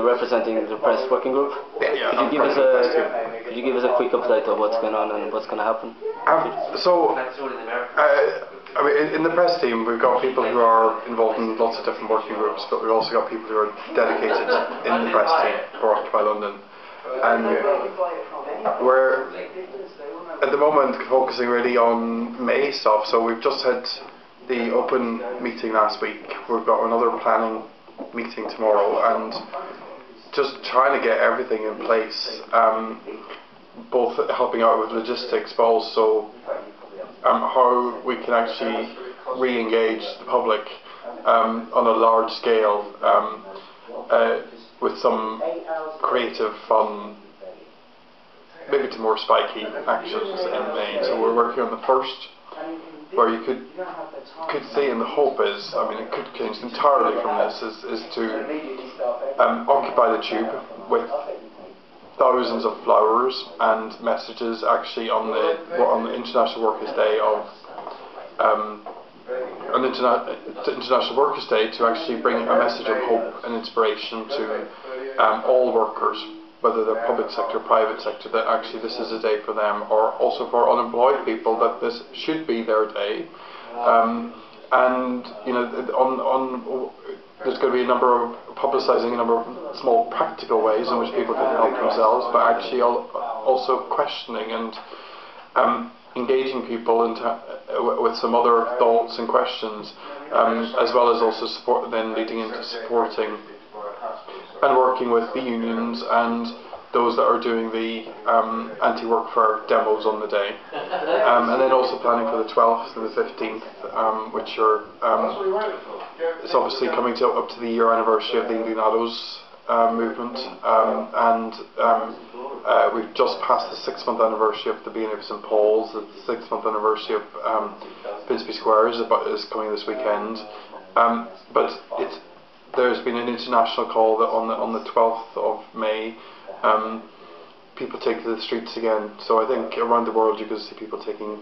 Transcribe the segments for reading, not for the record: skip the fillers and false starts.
representing the press working group. Yeah, could you give us a quick update of what's going on and what's going to happen? I mean, in the press team, we've got people who are involved in lots of different working groups, but we've also got people who are dedicated in the press team for Occupy London. And we're, at the moment, focusing really on May stuff. So we've just had the open meeting last week. We've got another planning meeting tomorrow, and just trying to get everything in place, both helping out with logistics, but also how we can actually re-engage the public on a large scale with some creative, fun, maybe to more spiky actions in May. So we're working on the first, where you could see, and the hope is, I mean, it could change entirely from this, is to occupy the tube with thousands of flowers and messages actually on the International Workers' Day International Workers' Day, to actually bring a message of hope and inspiration to all workers, whether they're public sector, private sector, that actually this is a day for them, or also for unemployed people, that this should be their day. And you know, there's going to be a number of publicising a number of small practical ways in which people can help themselves, but actually also questioning and engaging people with some other thoughts and questions, as well as also then leading into supporting and working with the unions and those that are doing the anti-workfare demos on the day, and then also planning for the 12th and the 15th, which are it's obviously coming up to the year anniversary of the Indignados movement, and we've just passed the 6-month anniversary of the beginning of St Paul's. The 6-month anniversary of Finsbury Square is coming this weekend, but there's been an international call that on the 12th of May, people take to the streets again. So I think around the world you can see people taking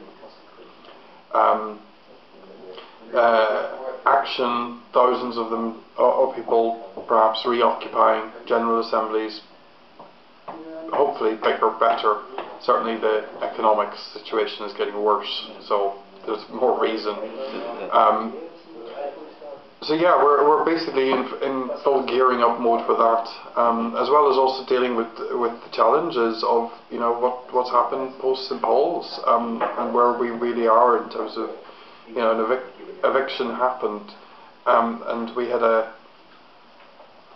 action, thousands of them, or people perhaps reoccupying general assemblies, hopefully bigger, better. Certainly the economic situation is getting worse, so there's more reason. So yeah, we're basically in full gearing up mode for that, as well as also dealing with the challenges of, you know, what's happened post St Paul's, and where we really are in terms of, you know, an eviction happened, and we had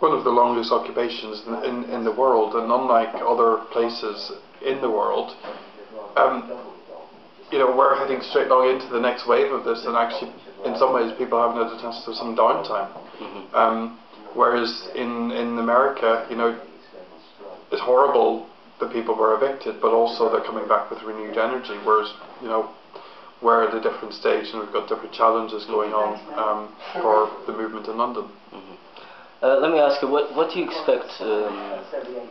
one of the longest occupations in the world, and unlike other places in the world, you know, we're heading straight along into the next wave of this, and actually in some ways people haven't had a chance to have some downtime. Whereas in America, you know, it's horrible that people were evicted, but also they're coming back with renewed energy, whereas, you know, we're at a different stage and we've got different challenges going on for the movement in London. Let me ask you, what do you expect,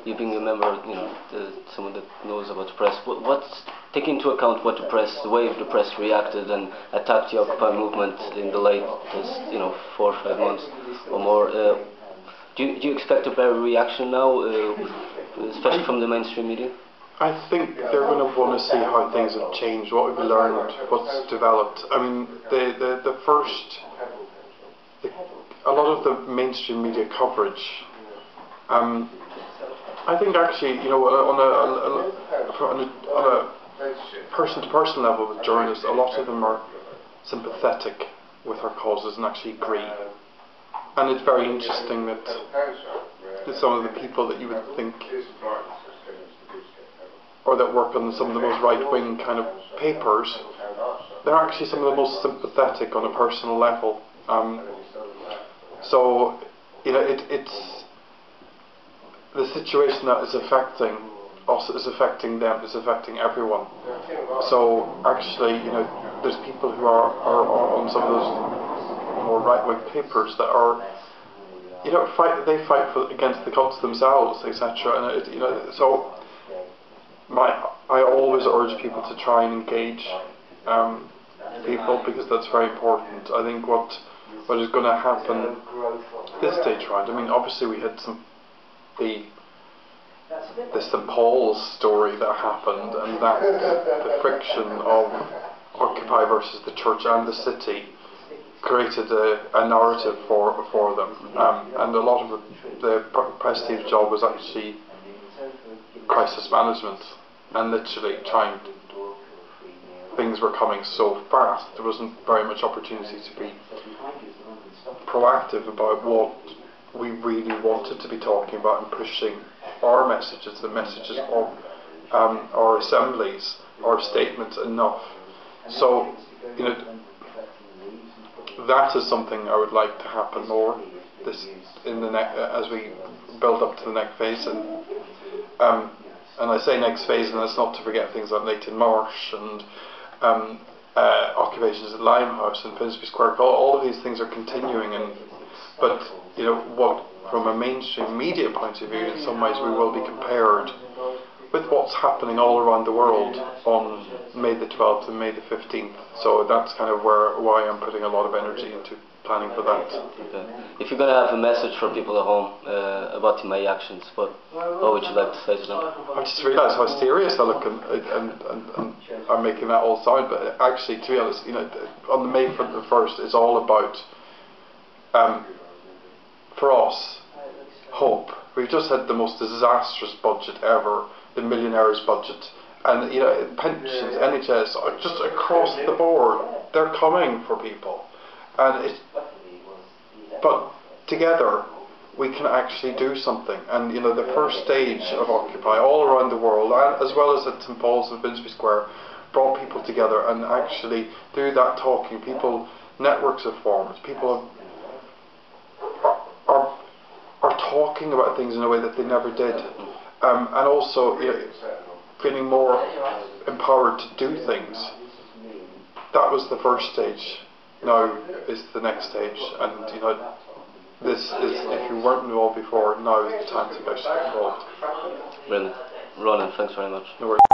you being a member, you know, someone that knows about the press, take into account what the way the press reacted and attacked the Occupy movement in the latest, you know, 4 or 5 months or more. Do you expect a better reaction now, especially from the mainstream media? I think they're going to want to see how things have changed, what we've learned, what's developed. I mean, a lot of the mainstream media coverage, I think actually, you know, on a person-to-person level with journalists, a lot of them are sympathetic with our causes and actually agree. And it's very interesting that some of the people that you would think, or that work on some of the most right-wing kind of papers, they're actually some of the most sympathetic on a personal level. So, you know, it's the situation that is affecting us, is affecting them, is affecting everyone. So actually, you know, there's people who are on some of those more right-wing papers that are, you know, they fight against the cults themselves, etc. And you know, so I always urge people to try and engage people, because that's very important. I think what is going to happen this stage round, I mean, obviously we had some the St Paul's story that happened, and that the friction of Occupy versus the church and the city created a narrative for them, and a lot of the press team's job was actually crisis management, and literally trying. Things were coming so fast, there wasn't very much opportunity to be proactive about what we really wanted to be talking about and pushing our messages, the messages of our assemblies, our statements enough. So, you know, that is something I would like to happen more this in the as we build up to the next phase, and I say next phase, and that's not to forget things like Leighton Marsh and occupations at Limehouse and Finsbury Square. All of these things are continuing, but you know what? From a mainstream media point of view, in some ways we will be compared with what's happening all around the world on May the 12th and May the 15th. So that's kind of why I'm putting a lot of energy into planning for that. Okay. If you're going to have a message for people at home about my actions, what would you like to say to them? I just realised how serious I look, and I'm making that all sound, but actually, to be honest, you know, on the May 1st, it's all about, for us, hope. We've just had the most disastrous budget ever, the millionaires' budget, and you know, pensions, NHS, just across the board, they're coming for people, and but together we can actually do something. And you know, the first stage of Occupy all around the world, as well as at St Paul's and Finsbury Square, brought people together, and actually through that talking, networks have formed, people are talking about things in a way that they never did, and also, you know, feeling more empowered to do things. That was the first stage. Now is the next stage, and you know, this is, if you weren't involved before, now is the time to get involved. Brilliant. Ronan, thanks very much. No worries.